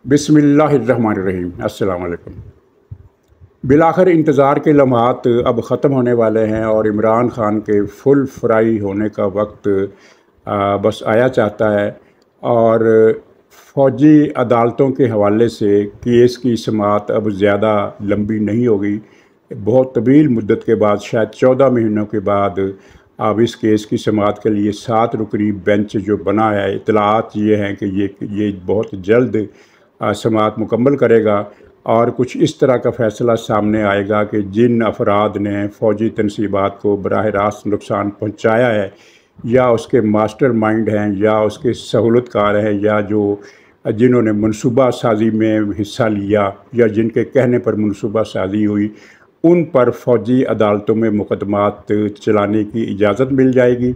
बिस्मिल्लाहिर्रहमानिर्रहीम। अस्सलाम वालेकुम। बिलाखिर इंतज़ार के लम्हात अब ख़त्म होने वाले हैं और इमरान ख़ान के फुल फ्राई होने का वक्त बस आया चाहता है। और फ़ौजी अदालतों के हवाले से केस की समाअत अब ज़्यादा लंबी नहीं होगी। बहुत तवील मुद्दत के बाद, शायद 14 महीनों के बाद, अब इस केस की समाअत के लिए 7 रुकनी बेंच जो बना है, इतलात ये हैं कि ये बहुत जल्द समाअत मुकम्मल करेगा और कुछ इस तरह का फ़ैसला सामने आएगा कि जिन अफराद ने फ़ौजी तनसीबात को बराह रास्त नुकसान पहुँचाया है, या उसके मास्टर माइंड हैं, या उसके सहूलतकार हैं, या जो जिन्होंने मनसूबा साजी में हिस्सा लिया, या जिनके कहने पर मनसूबा साजी हुई, उन पर फ़ौजी अदालतों में मुकदमात चलाने की इजाज़त मिल जाएगी।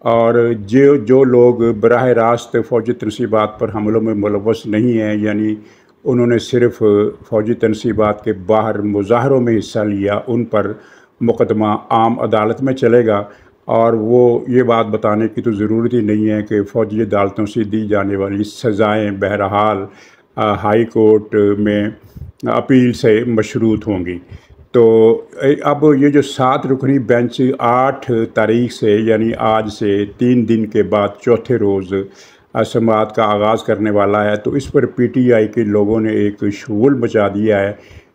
और जो लोग बराह रास्त फ़ौजी तनसीबात पर हमलों में मुलव्वस नहीं हैं, यानी उन्होंने सिर्फ़ फ़ौजी तनसीबात के बाहर मुज़ाहरों में हिस्सा लिया, उन पर मुकदमा आम अदालत में चलेगा। और वो ये बात बताने की तो ज़रूरत ही नहीं है कि फ़ौजी अदालतों से दी जाने वाली सज़ाएँ बहरहाल हाई कोर्ट में अपील से मशरूत होंगी। तो अब ये जो 7 रुकनी बेंच 8 तारीख से, यानी आज से 3 दिन के बाद चौथे रोज़ समाअत का आगाज़ करने वाला है, तो इस पर पीटीआई के लोगों ने एक शोर मचा दिया है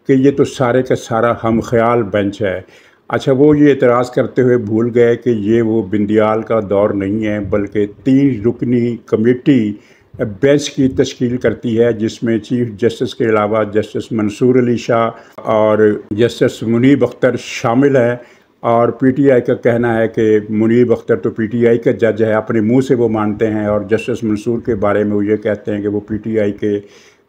कि ये तो सारे का सारा हम ख्याल बेंच है। अच्छा, वो ये एतराज़ करते हुए भूल गए कि ये वो बिंदियाल का दौर नहीं है, बल्कि 3 रुकनी कमेटी बेंच की तश्कील करती है, जिसमें चीफ जस्टिस के अलावा जस्टिस मंसूर अली शाह और जस्टिस मुनीब अख्तर शामिल है। और पीटीआई का कहना है कि मुनीब अख्तर तो पीटीआई का जज है, अपने मुंह से वो मानते हैं, और जस्टिस मंसूर के बारे में वो ये कहते हैं कि वो पीटीआई के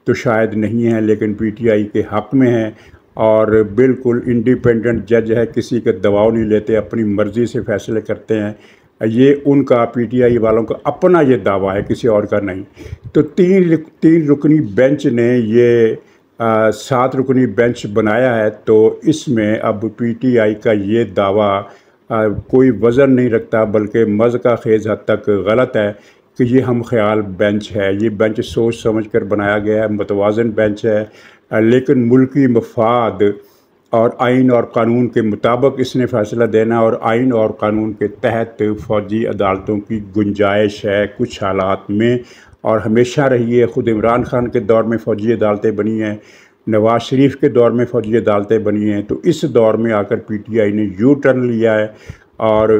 तो शायद नहीं हैं, लेकिन पीटीआई के हक़ में हैं और बिल्कुल इंडिपेंडेंट जज है, किसी का दबाव नहीं लेते, अपनी मर्ज़ी से फ़ैसले करते हैं। ये उनका पीटीआई वालों का अपना ये दावा है, किसी और का नहीं। तो तीन रुकनी बेंच ने ये 7 रुकनी बेंच बनाया है, तो इसमें अब पीटीआई का ये दावा कोई वज़न नहीं रखता, बल्कि मज़का खेज़ हद तक गलत है कि ये हम ख्याल बेंच है। ये बेंच सोच समझ कर बनाया गया है, मुतवाज़न बेंच है, लेकिन मुल्की मफाद और आइन और कानून के मुताबिक इसने फ़ैसला देना, और आइन और कानून के तहत फ़ौजी अदालतों की गुंजाइश है कुछ हालात में, और हमेशा रही है। ख़ुद इमरान ख़ान के दौर में फ़ौजी अदालतें बनी हैं, नवाज़ शरीफ के दौर में फ़ौजी अदालतें बनी हैं, तो इस दौर में आकर पीटीआई ने यू टर्न लिया है। और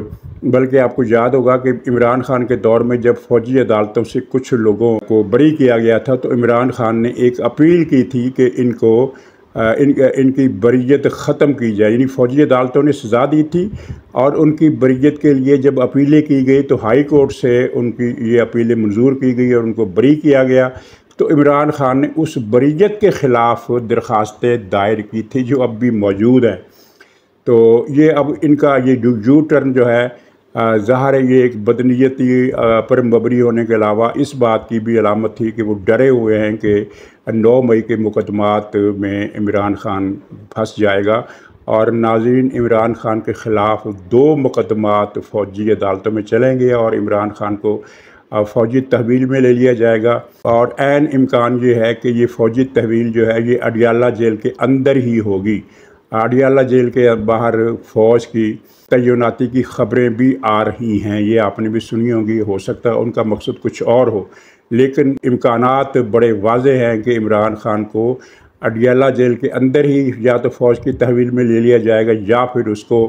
बल्कि आपको याद होगा कि इमरान ख़ान के दौर में जब फ़ौजी अदालतों से कुछ लोगों को बरी किया गया था, तो इमरान ख़ान ने एक अपील की थी कि इनकी बरीयत ख़त्म की जाए, यानी फ़ौजी अदालतों ने सज़ा दी थी और उनकी बरीयत के लिए जब अपीलें की गई, तो हाई कोर्ट से उनकी ये अपीलें मंजूर की गई और उनको बरी किया गया। तो इमरान ख़ान ने उस बरीयत के ख़िलाफ़ दरख्वास्तें दायर की थी, जो अब भी मौजूद हैं। तो ये अब इनका ये यू टर्न जो है, ज़ाहिर है ये एक बदनीयती पर मबनी होने के अलावा इस बात की भी अलामत थी कि वो डरे हुए हैं कि 9 मई के मुकदमात में इमरान ख़ान फंस जाएगा। और नाज़रीन, इमरान ख़ान के ख़िलाफ़ 2 मुकदमात फ़ौजी अदालतों में चलेंगे और इमरान ख़ान को फ़ौजी तहवील में ले लिया जाएगा। और ऐन इम्कान ये है कि ये फ़ौजी तहवील जो है, ये अडियाला जेल के अंदर ही होगी। अडियाला जेल के बाहर फ़ौज की तैनाती की ख़बरें भी आ रही हैं, ये आपने भी सुनी होंगी। हो सकता है उनका मकसद कुछ और हो, लेकिन इम्कानात बड़े वाज़े हैं कि इमरान ख़ान को अडियाला जेल के अंदर ही या तो फ़ौज की तहवील में ले लिया जाएगा, या फिर उसको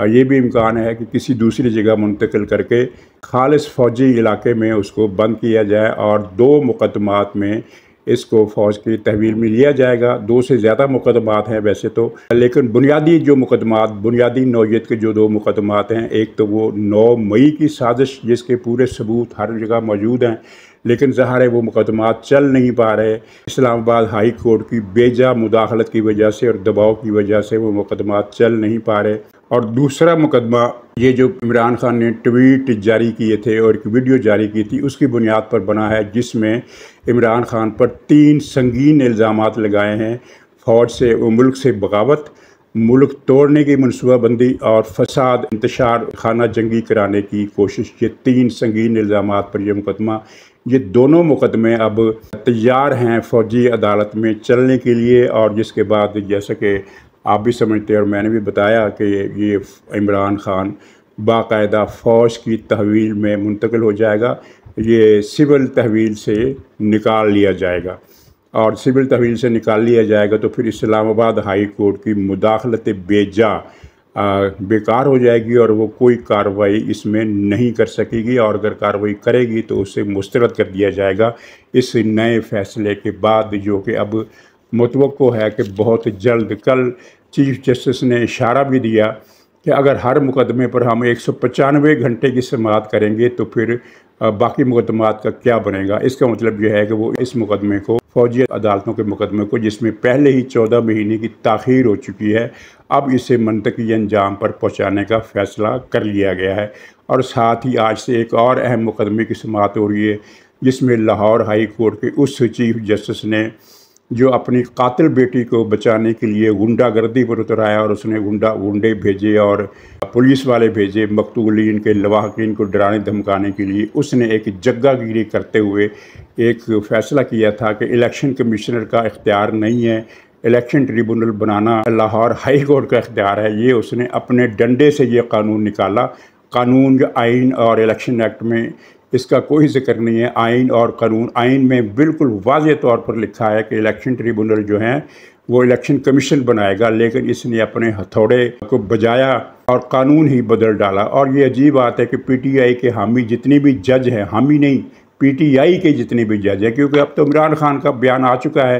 ये भी इम्कान है कि किसी दूसरी जगह मुंतकिल करके खालिस फ़ौजी इलाके में उसको बंद किया जाए, और 2 मुकदमात में इसको फ़ौज की तहवील में लिया जाएगा। 2 से ज़्यादा मुकदमात हैं वैसे तो, लेकिन बुनियादी जो मुकदमात, बुनियादी नौइयत के जो 2 मुकदमात हैं, एक तो वो 9 मई की साजिश, जिसके पूरे सबूत हर जगह मौजूद हैं, लेकिन ज़ाहिर है वो मुकदमात चल नहीं पा रहे। इस्लामाबाद हाई कोर्ट की बेजा मुदाखलत की वजह से और दबाव की वजह से वो मुकदमात चल नहीं पा रहे। और दूसरा मुकदमा, ये जो इमरान ख़ान ने ट्वीट जारी किए थे और एक वीडियो जारी की थी, उसकी बुनियाद पर बना है, जिसमें इमरान ख़ान पर 3 संगीन इल्ज़ामात लगाए हैं। फ़ौज से मुल्क से बगावत, मुल्क तोड़ने की मनसूबाबंदी और फसाद, इंतशार, खाना जंगी कराने की कोशिश, ये 3 संगीन इल्ज़ामात पर यह मुकदमा ये दोनों मुकदमे अब तैयार हैं फ़ौजी अदालत में चलने के लिए। और जिसके बाद जैसा कि आप भी समझते हैं और मैंने भी बताया कि ये इमरान ख़ान बाकायदा फ़ौज की तहवील में मुंतकिल हो जाएगा, ये सिविल तहवील से निकाल लिया जाएगा। और सिविल तहवील से निकाल लिया जाएगा तो फिर इस्लामाबाद हाई कोर्ट की मुदाखलत बेजा बेकार हो जाएगी और वो कोई कार्रवाई इसमें नहीं कर सकेगी, और अगर कार्रवाई करेगी तो उसे मुस्तरद कर दिया जाएगा इस नए फ़ैसले के बाद, जो कि अब मुतवक्को है कि बहुत जल्द। कल चीफ जस्टिस ने इशारा भी दिया कि अगर हर मुकदमे पर हम 195 घंटे की समाअत करेंगे तो फिर बाकी मुकदमात का क्या बनेगा। इसका मतलब यह है कि वो इस मुकदमे को, फ़ौजी अदालतों के मुकदमे को, जिसमें पहले ही 14 महीने की ताख़ीर हो चुकी है, अब इसे मंतकी अंजाम पर पहुँचाने का फ़ैसला कर लिया गया है। और साथ ही आज से एक और अहम मुकदमे की समाअत हो रही है, जिसमें लाहौर हाई कोर्ट के उस चीफ जस्टिस ने जो अपनी कातिल बेटी को बचाने के लिए गुंडागर्दी पर उतर आया और उसने गुंडे भेजे और पुलिस वाले भेजे मकतूलीन के लवाहकीन को डराने धमकाने के लिए, उसने एक जग्गागिरी करते हुए एक फ़ैसला किया था कि इलेक्शन कमिश्नर का इख्तियार नहीं है, इलेक्शन ट्रिब्यूनल बनाना लाहौर हाई कोर्ट का इख्तियार है। ये उसने अपने डंडे से ये कानून निकाला। कानून, आइन और इलेक्शन एक्ट में इसका कोई ज़िक्र नहीं है। आइन और कानून, आइन में बिल्कुल वाज़ेह तौर पर लिखा है कि इलेक्शन ट्रिब्यूनल जो है वो इलेक्शन कमीशन बनाएगा, लेकिन इसने अपने हथौड़े को बजाया और कानून ही बदल डाला। और ये अजीब बात है कि पीटीआई के हामी जितनी भी जज हैं, हामी नहीं, पीटीआई के जितने भी जज हैं, क्योंकि अब तो इमरान खान का बयान आ चुका है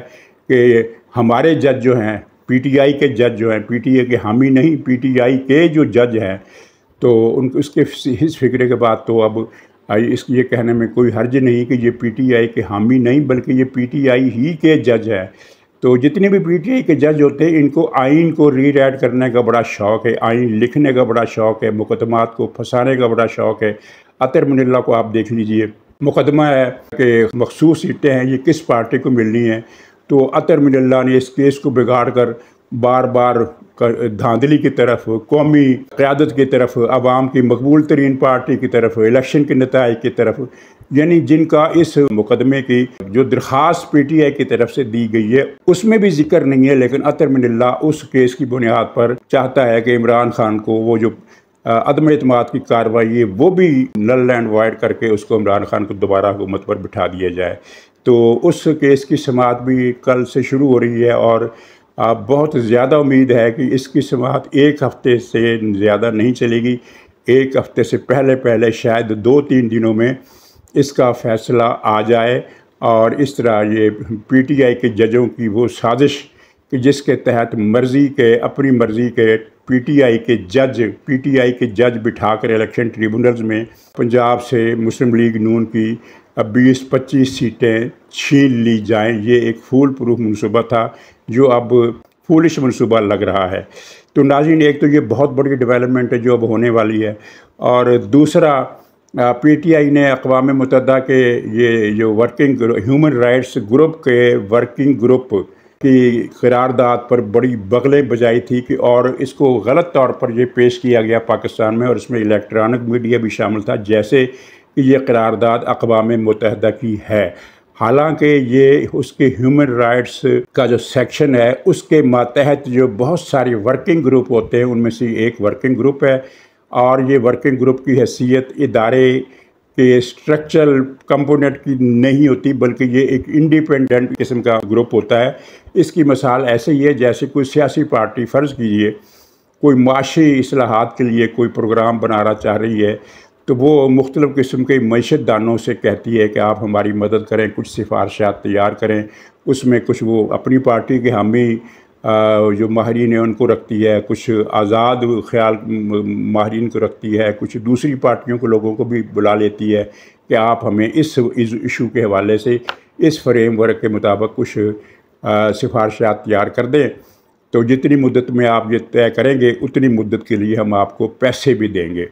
कि हमारे जज जो हैं, पीटीआई के जज जो हैं, पीटीआई के हामी नहीं, पीटीआई के जो जज हैं, तो उनको उसके इस फिक्रे के बाद तो अब ये कहने में कोई हर्ज नहीं कि ये पीटीआई के हामी नहीं, बल्कि ये पीटीआई ही के जज हैं। तो जितने भी पीटीआई के जज होते हैं, इनको आइन को रीराइट करने का बड़ा शौक़ है, आइन लिखने का बड़ा शौक़ है, मुकदमात को फंसाने का बड़ा शौक़ है। अतर मुनल्ला को आप देख लीजिए, मुकदमा है कि मखसूस सीटें हैं, ये किस पार्टी को मिलनी है, तो अतर मुनल्ला ने इस केस को बिगाड़ कर बार बार धांधली की तरफ, कौमी क़यादत की तरफ, आवाम की मकबूल तरीन पार्टी की तरफ, इलेक्शन के नताइज की तरफ, यानी जिनका इस मुकदमे की जो दरख्वास्त पीटीआई की तरफ से दी गई है उसमें भी जिक्र नहीं है। लेकिन अतर मुनल्ला उस केस की बुनियाद पर चाहता है कि इमरान खान को वो जो अदम एतमाद की कार्रवाई है वो भी नल एंड वाइड करके उसको इमरान खान को दोबारा हुकूमत पर बिठा दिया जाए। तो उस केस की समाअत भी कल से शुरू हो रही है और बहुत ज़्यादा उम्मीद है कि इसकी समाअत एक हफ़्ते से ज़्यादा नहीं चलेगी। एक हफ़्ते से पहले शायद 2-3 दिनों में इसका फ़ैसला आ जाए। और इस तरह ये पीटीआई के जजों की वो साजिश कि जिसके तहत अपनी मर्ज़ी के पीटीआई के जज बिठाकर इलेक्शन ट्रिब्यूनल्स में पंजाब से मुस्लिम लीग नून की 20-25 सीटें छीन ली जाएं, ये एक फूल प्रूफ मनसूबा था जो अब फूलिश मनसूबा लग रहा है। तो नाज़रीन, एक तो ये बहुत बड़ी डेवलपमेंट है जो अब होने वाली है, और दूसरा पीटीआई ने अक़वाम मुत्तहिदा के ये जो ह्यूमन राइट्स ग्रुप के वर्किंग ग्रुप की करारदाद पर बड़ी बगलें बजाई थी कि, और इसको गलत तौर पर ये पेश किया गया पाकिस्तान में, और इसमें इलेक्ट्रॉनिक मीडिया भी शामिल था, जैसे कि ये करारदाद अक़वाम मुत्तहिदा की है। हालांकि ये उसके ह्यूमन राइट्स का जो सेक्शन है उसके मातहत जो बहुत सारे वर्किंग ग्रुप होते हैं उनमें से एक वर्किंग ग्रुप है, और ये वर्किंग ग्रुप की हैसियत इदारे के स्ट्रक्चरल कंपोनेंट की नहीं होती, बल्कि ये एक इंडिपेंडेंट किस्म का ग्रुप होता है। इसकी मिसाल ऐसे ही है जैसे कोई सियासी पार्टी, फ़र्ज़ कीजिए कोई माशी इस्लाहात के लिए कोई प्रोग्राम बनाना चाह रही है, तो वो मुख्तलिफ़ किस्म के मईशतदानों से कहती है कि आप हमारी मदद करें, कुछ सिफारशात तैयार करें। उसमें कुछ वो अपनी पार्टी के हामी जो माहरीन है उनको रखती है, कुछ आज़ाद ख्याल माहरीन को रखती है, कुछ दूसरी पार्टियों के लोगों को भी बुला लेती है कि आप हमें इस इशू के हवाले से इस फ्रेमवर्क के मुताबिक कुछ सिफारशात तैयार कर दें, तो जितनी मुद्दत में आप ये तय करेंगे उतनी मुद्दत के लिए हम आपको पैसे भी देंगे।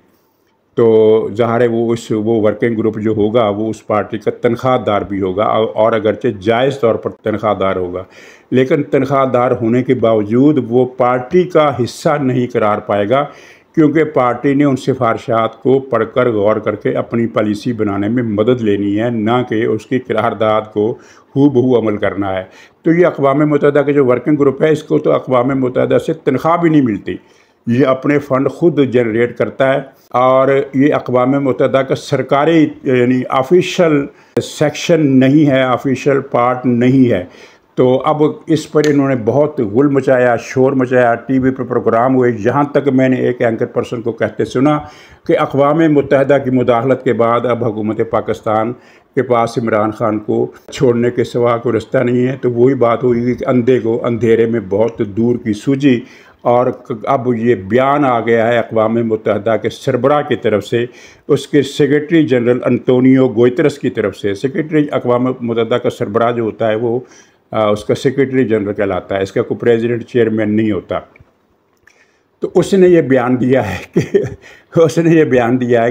तो ज़ाहिर है वो वर्किंग ग्रुप जो होगा वो उस पार्टी का तनख्वाहदार भी होगा, और अगरचे जायज़ तौर पर तनख्वाहदार होगा, लेकिन तनख्वाहदार होने के बावजूद वो पार्टी का हिस्सा नहीं करार पाएगा, क्योंकि पार्टी ने उन सिफारिशात को पढ़कर गौर करके अपनी पॉलिसी बनाने में मदद लेनी है, ना कि उसकी करारदाद को हूबहू अमल करना है। तो ये अक़वाम मुत्तहिदा के जो वर्किंग ग्रुप है, इसको तो अक़वाम मुत्तहिदा से तनख्वाह भी नहीं मिलती, ये अपने फ़ंड ख़ुद जनरेट करता है। और ये अक़वाम मुत्तहिदा का सरकारी यानी ऑफिशियल सेक्शन नहीं है, ऑफिशियल पार्ट नहीं है। तो अब इस पर इन्होंने बहुत गुल मचाया, शोर मचाया, टीवी पर प्रोग्राम हुए। यहाँ तक मैंने एक एंकर पर्सन को कहते सुना कि अक़वाम मुत्तहिदा की मुदाखलत के बाद अब हुकूमत पाकिस्तान के पास इमरान खान को छोड़ने के सिवा कोई रास्ता नहीं है। तो वही बात हुई कि अंधे को अंधेरे में बहुत दूर की सूझी। और अब ये बयान आ गया है अक़वाम मुत्तहिदा के सरबराह की तरफ से, उसके सेक्रेटरी जनरल अंतोनियो गुतेरेस की तरफ से। सेक्रेटरी अक़वाम मुत्तहिदा का सरबराह जो होता है वो उसका सेक्रेटरी जनरल कहलाता है, इसका कोई प्रेसिडेंट चेयरमैन नहीं होता। तो उसने ये बयान दिया है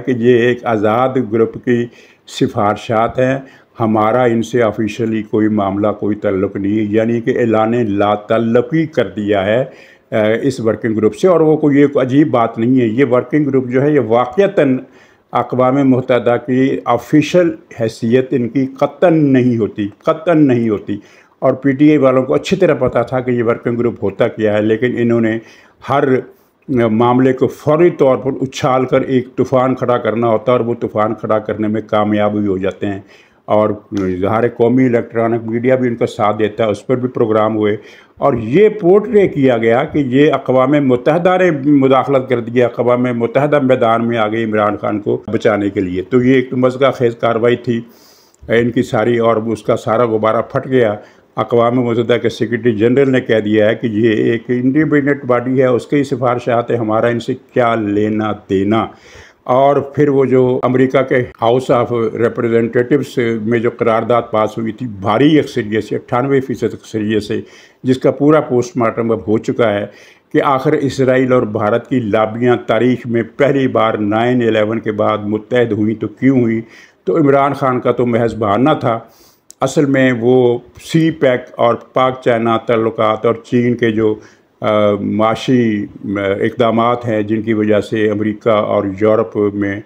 कि ये एक आज़ाद ग्रुप की सिफारिशात हैं, हमारा इनसे ऑफिशियली कोई मामला, कोई ताल्लुक़ नहीं है, यानी कि ऐलान लातल्लुक़ी कर दिया है इस वर्किंग ग्रुप से। और वो कोई ये अजीब बात नहीं है, ये वर्किंग ग्रुप जो है ये वाक़यतन अक़वाम मुत्तहिदा की ऑफिशियल हैसियत इनकी क़तन नहीं होती। और PTI वालों को अच्छी तरह पता था कि ये वर्किंग ग्रुप होता क्या है, लेकिन इन्होंने हर मामले को फौरी तौर पर उछाल कर एक तूफ़ान खड़ा करना होता है, और वो तूफ़ान खड़ा करने में कामयाब भी हो जाते हैं। और ज़ाहिर कौमी इलेक्ट्रॉनिक मीडिया भी उनका साथ देता है, उस पर भी प्रोग्राम हुए और ये पोर्ट्रे किया गया कि ये अक़वाम मुत्तहिदा ने मुदाखलत कर दिया, अक़वाम मुत्तहिदा मैदान में आ गई इमरान खान को बचाने के लिए। तो ये एक मज़गा खेज़ कार्रवाई थी इनकी सारी, और उसका सारा गुब्बारा फट गया। अक़वाम मुत्तहिदा के सेक्रेटरी जनरल ने कह दिया है कि ये एक इंडिपेंडेंट बॉडी है, उसकी सिफारिशात है, हमारा इनसे क्या लेना देना। और फिर वो जो अमेरिका के हाउस ऑफ रिप्रेजेंटेटिव्स में जो करारदाद पास हुई थी भारी अक्सरियत से, 98% अक्सरियत से, जिसका पूरा पोस्टमार्टम अब हो चुका है कि आखिर इसराइल और भारत की लाबियाँ तारीख़ में पहली बार 9/11 के बाद मुत्तहद हुई तो क्यों हुई। तो इमरान खान का तो महज बहाना था, असल में वो CPEC और पाक चाइना ताल्लुकात और चीन के जो माशी इक़दामात हैं जिनकी वजह से अमेरिका और यूरोप में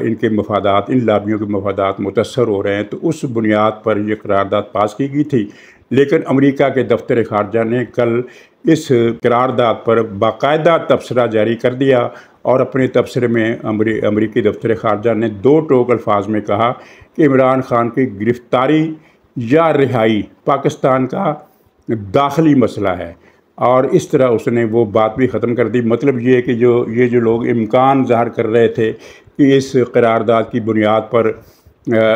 इनके मफादात, इन लाबियों के मफादात मुतअस्सर हो रहे हैं, तो उस बुनियाद पर यह करारदाद पास की गई थी। लेकिन अमेरिका के दफ्तर ख़ारजा ने कल इस करारदाद पर बाकायदा तबसरा जारी कर दिया और अपने तबसरे में अमेरिकी दफ्तर ख़ारजा ने 2 टोक अल्फाज में कहा कि इमरान खान की गिरफ़्तारी या रिहाई पाकिस्तान का दाखिली मसला है। और इस तरह उसने वो बात भी ख़त्म कर दी। मतलब ये है कि ये जो लोग इम्कान ज़ाहिर कर रहे थे कि इस करारदाद की बुनियाद पर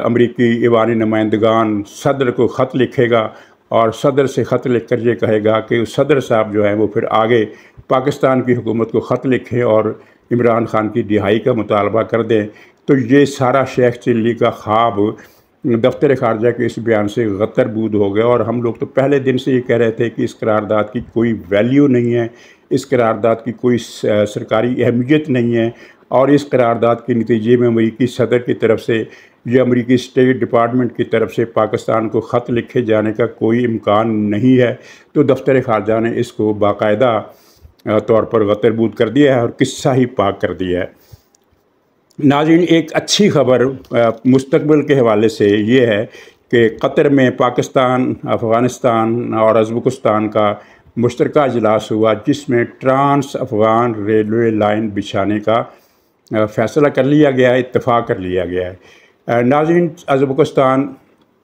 अमरीकी ईवानी नुमाइंदगान सदर को ख़त लिखेगा और सदर से ख़त लिख कर ये कहेगा कि सदर साहब जो हैं वो फिर आगे पाकिस्तान की हुकूमत को ख़त लिखें और इमरान खान की रिहाई का मुतालबा कर दें। तो ये सारा शेख चिल्ली का ख्वाब दफ्तर ख़ारजा के इस बयान से गतरबूद हो गया। और हम लोग तो पहले दिन से ये कह रहे थे कि इस करारदाद की कोई वैल्यू नहीं है, इस करारदाद की कोई सरकारी अहमियत नहीं है, और इस करारदाद के नतीजे में अमरीकी सदर की तरफ से या अमरीकी स्टेट डिपार्टमेंट की तरफ से पाकिस्तान को ख़त लिखे जाने का कोई इम्कान नहीं है। तो दफ्तर ख़ारजा ने इसको बाकायदा तौर पर गतरबूद कर दिया है और किस्सा ही पाक कर दिया है। नाज़रीन, एक अच्छी ख़बर मुस्तक़बिल के हवाले से ये है कि कतर में पाकिस्तान, अफ़गानिस्तान और उज़्बेकिस्तान का मुश्तरका इजलास हुआ, जिसमें ट्रांस अफ़गान रेलवे लाइन बिछाने का फ़ैसला कर लिया गया है, इत्तफ़ाक़ कर लिया गया है। नाज़रीन, उज़्बेकिस्तान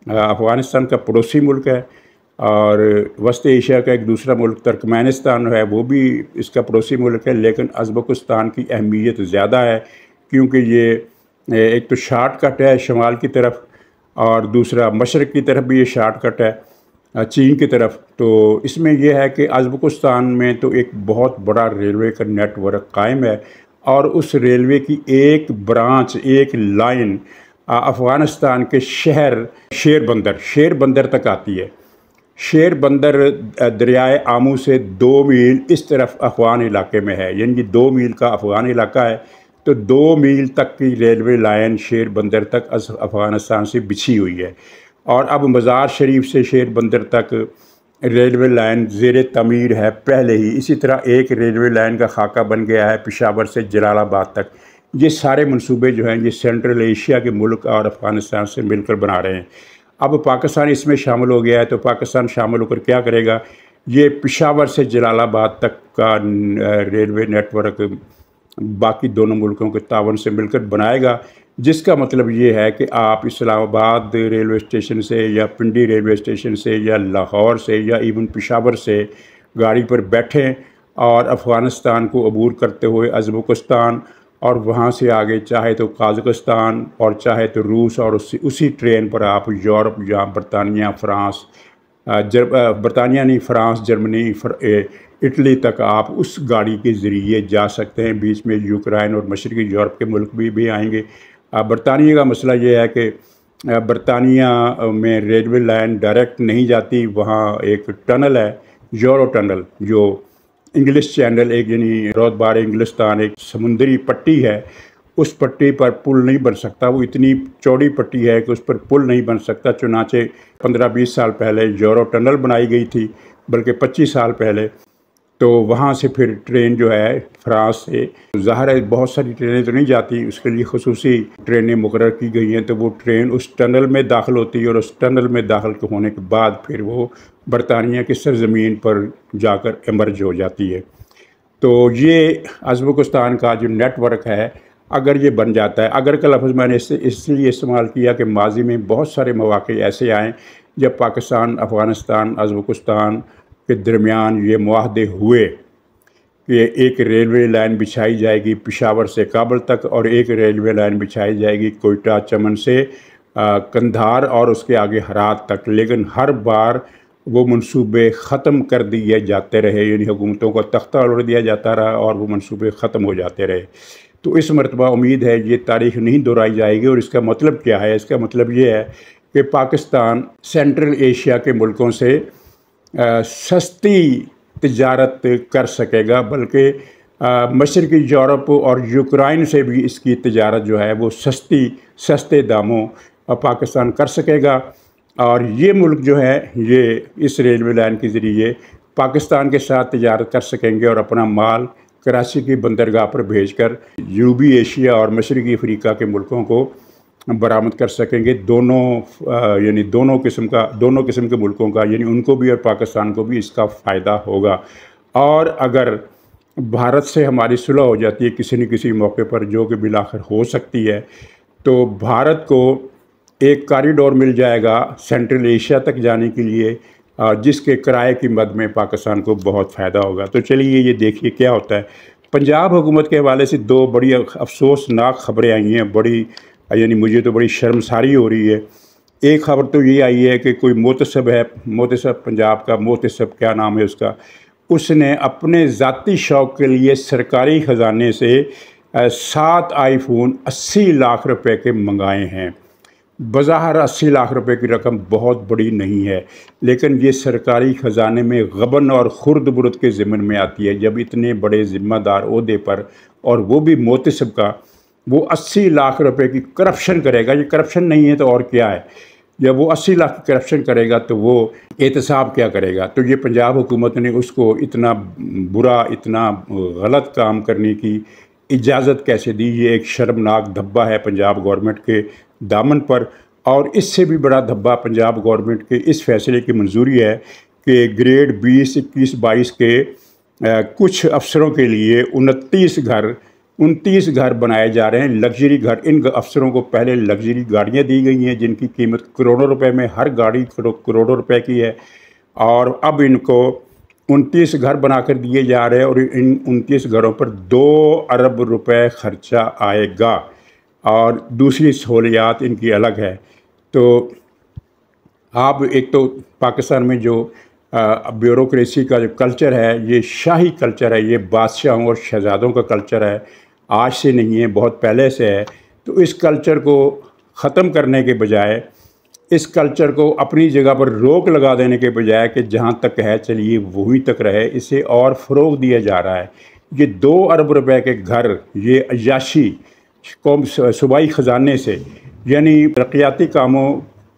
अफ़गानिस्तान का पड़ोसी मुल्क है और वस्त एशिया का एक दूसरा मुल्क तुर्कमेनिस्तान है, वो भी इसका पड़ोसी मुल्क है। लेकिन उज़्बेकिस्तान की अहमियत ज़्यादा है क्योंकि ये एक तो शार्टकट है शमाल की तरफ और दूसरा मशरक़ की तरफ भी ये शार्टकट है चीन की तरफ। तो इसमें यह है कि उज़्बेकिस्तान में तो एक बहुत बड़ा रेलवे का नेटवर्क कायम है और उस रेलवे की एक ब्रांच, एक लाइन अफ़गानिस्तान के शहर शेर बंदर तक आती है। शेर बंदर दरियाए आमू से 2 मील इस तरफ अफ़गान इलाके में है, यानी कि 2 मील का अफ़गान इलाका है। तो 2 मील तक की रेलवे लाइन शेर बंदर तक अफ़गानिस्तान से बिछी हुई है। और अब मज़ार शरीफ से शेर बंदर तक रेलवे लाइन ज़ेर तमीर है पहले ही। इसी तरह एक रेलवे लाइन का खाका बन गया है पेशावर से जलालाबाद तक। ये सारे मंसूबे जो हैं ये सेंट्रल एशिया के मुल्क और अफ़गानिस्तान से मिलकर बना रहे हैं। अब पाकिस्तान इसमें शामिल हो गया है, तो पाकिस्तान शामिल होकर क्या करेगा, ये पेशावर से जलालाबाद तक का रेलवे नेटवर्क बाकी दोनों मुल्कों के तावन से मिलकर बनाएगा। जिसका मतलब ये है कि आप इस्लामाबाद रेलवे स्टेशन से या पिंडी रेलवे स्टेशन से या लाहौर से या इवन पेशावर से गाड़ी पर बैठें और अफ़गानिस्तान को अबूर करते हुए अज़्बकिस्तान और वहाँ से आगे चाहे तो कज़ाकिस्तान और चाहे तो रूस, और उसी ट्रेन पर आप यूरोप या बरतानिया, फ्रांस, बरतानिया नहीं, फ्रांस, जर्मनी, इटली तक आप उस गाड़ी के ज़रिए जा सकते हैं। बीच में यूक्रेन और मशरक़ी यूरोप के मुल्क भी आएंगे। बरतानिया का मसला ये है कि बरतानिया में रेलवे लाइन डायरेक्ट नहीं जाती, वहाँ एक टनल है, यूरो टनल, जो इंग्लिश चैनल, एक यानी रोदबार इंग्लिस्तान एक समुंदरी पट्टी है, उस पट्टी पर पुल नहीं बन सकता। वो इतनी चौड़ी पट्टी है कि उस पर पुल नहीं बन सकता। चुनाचे 15-20 साल पहले यूरो टनल बनाई गई थी, बल्कि 25 साल पहले। तो वहाँ से फिर ट्रेन जो है फ्रांस से, ज़ाहिर है बहुत सारी ट्रेनें तो नहीं जाती, उसके लिए खुसूसी ट्रेनें मुकर्रर की गई हैं। तो वो ट्रेन उस टनल में दाखिल होती है और उस टनल में दाखिल होने के बाद फिर वो बरतानिया की सरज़मीन पर जाकर इमर्ज हो जाती है। तो ये अज़्बकिस्तान का जो नेटवर्क है, अगर ये बन जाता है, अगर का लफ्ज़ मैंने इसलिए इस्तेमाल किया कि माजी में बहुत सारे मौक़े ऐसे आए जब पाकिस्तान, अफ़गानिस्तान, अज़्बकिस्तान के दरमियान ये मुआहदे हुए कि एक रेलवे लाइन बिछाई जाएगी पेशावर से काबुल तक और एक रेलवे लाइन बिछाई जाएगी कोयटा चमन से कंधार और उसके आगे हरात तक। लेकिन हर बार वो मंसूबे ख़त्म कर दिए जाते रहे, यानी हुकूमतों का तख्ता उलट दिया जाता रहा और वो मंसूबे ख़त्म हो जाते रहे। तो इस मरतबा उम्मीद है ये तारीख़ नहीं दोहराई जाएगी। और इसका मतलब क्या है? इसका मतलब ये है कि पाकिस्तान सेंट्रल एशिया के मुल्कों से सस्ती तिजारत कर सकेगा, बल्कि मशरक़ी यूरोप और यूक्रेन से भी इसकी तिजारत जो है वो सस्ते दामों पाकिस्तान कर सकेगा। और ये मुल्क जो है ये इस रेलवे लाइन के ज़रिए पाकिस्तान के साथ तिजारत कर सकेंगे और अपना माल कराची की बंदरगाह पर भेजकर जनूबी एशिया और मशरक़ी अफ्रीका के मुल्कों को बरामद कर सकेंगे। दोनों किस्म के मुल्कों का, यानी उनको भी और पाकिस्तान को भी इसका फ़ायदा होगा। और अगर भारत से हमारी सुलह हो जाती है किसी न किसी मौके पर, जो कि बिलाखिर हो सकती है, तो भारत को एक कॉरिडोर मिल जाएगा सेंट्रल एशिया तक जाने के लिए, जिसके किराए की मद में पाकिस्तान को बहुत फ़ायदा होगा। तो चलिए ये देखिए क्या होता है। पंजाब हुकूमत के हवाले से दो बड़ी अफसोसनाक ख़बरें आई हैं, यानी मुझे तो बड़ी शर्मसारी हो रही है। एक ख़बर तो ये आई है कि कोई मोतसब है, मोतसब पंजाब का, मोतसब क्या नाम है उसका, उसने अपने ज़ाती शौक़ के लिए सरकारी ख़जाने से 7 आईफ़ोन 80 लाख रुपए के मंगाए हैं। बज़ाहिर 80 लाख रुपए की रकम बहुत बड़ी नहीं है, लेकिन ये सरकारी ख़जाने में गबन और खुर्द बुर्द के ज़िम्मन में आती है। जब इतने बड़े ज़िम्मेदार ओहदे पर, और वो भी मोतसब का, वो 80 लाख रुपए की करप्शन करेगा। ये करप्शन नहीं है तो और क्या है? जब वो 80 लाख की करप्शन करेगा तो वो एहतसाब क्या करेगा? तो ये पंजाब हुकूमत ने उसको इतना बुरा, इतना गलत काम करने की इजाज़त कैसे दी? ये एक शर्मनाक धब्बा है पंजाब गवर्नमेंट के दामन पर। और इससे भी बड़ा धब्बा पंजाब गवर्नमेंट के इस फैसले की मंजूरी है कि ग्रेड 20, 21, 22 के कुछ अफसरों के लिए 29 घर बनाए जा रहे हैं, लग्जरी घर। इन अफसरों को पहले लग्जरी गाड़ियां दी गई हैं जिनकी कीमत करोड़ों रुपए में, हर गाड़ी करोड़ों रुपए की है। और अब इनको 29 घर बनाकर दिए जा रहे हैं और इन 29 घरों पर 2 अरब रुपए ख़र्चा आएगा और दूसरी सहूलियात इनकी अलग है। तो आप एक तो पाकिस्तान में जो ब्यूरोक्रेसी का जो कल्चर है, ये शाही कल्चर है, ये बादशाहों और शहज़ादों का कल्चर है, आज से नहीं है, बहुत पहले से है। तो इस कल्चर को ख़त्म करने के बजाय, इस कल्चर को अपनी जगह पर रोक लगा देने के बजाय कि जहाँ तक है चलिए वहीं तक रहे, इसे और फ़रोग़ दिया जा रहा है। ये 2 अरब रुपए के घर, ये अय्याशी कौम सूबाई ख़जाने से, यानी तरक्याती कामों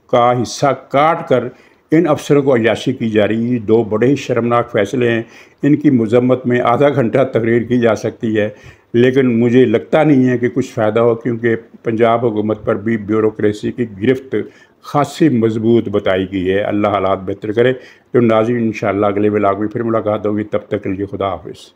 का हिस्सा काट कर इन अफसरों को अय्याशी की जा रही है। 2 बड़े ही शर्मनाक फ़ैसले हैं। इनकी मज़म्मत में आधा घंटा तकरीर की जा सकती है, लेकिन मुझे लगता नहीं है कि कुछ फ़ायदा हो, क्योंकि पंजाब हुकूमत पर भी ब्यूरोक्रेसी की गिरफ्त ख़ासी मज़बूत बताई गई है। अल्लाह हालात बेहतर करे। तो नाज़रीन, इंशाअल्लाह अगले व्लॉग में फिर मुलाकात होगी। तब तक के लिए खुदा हाफ़िज़।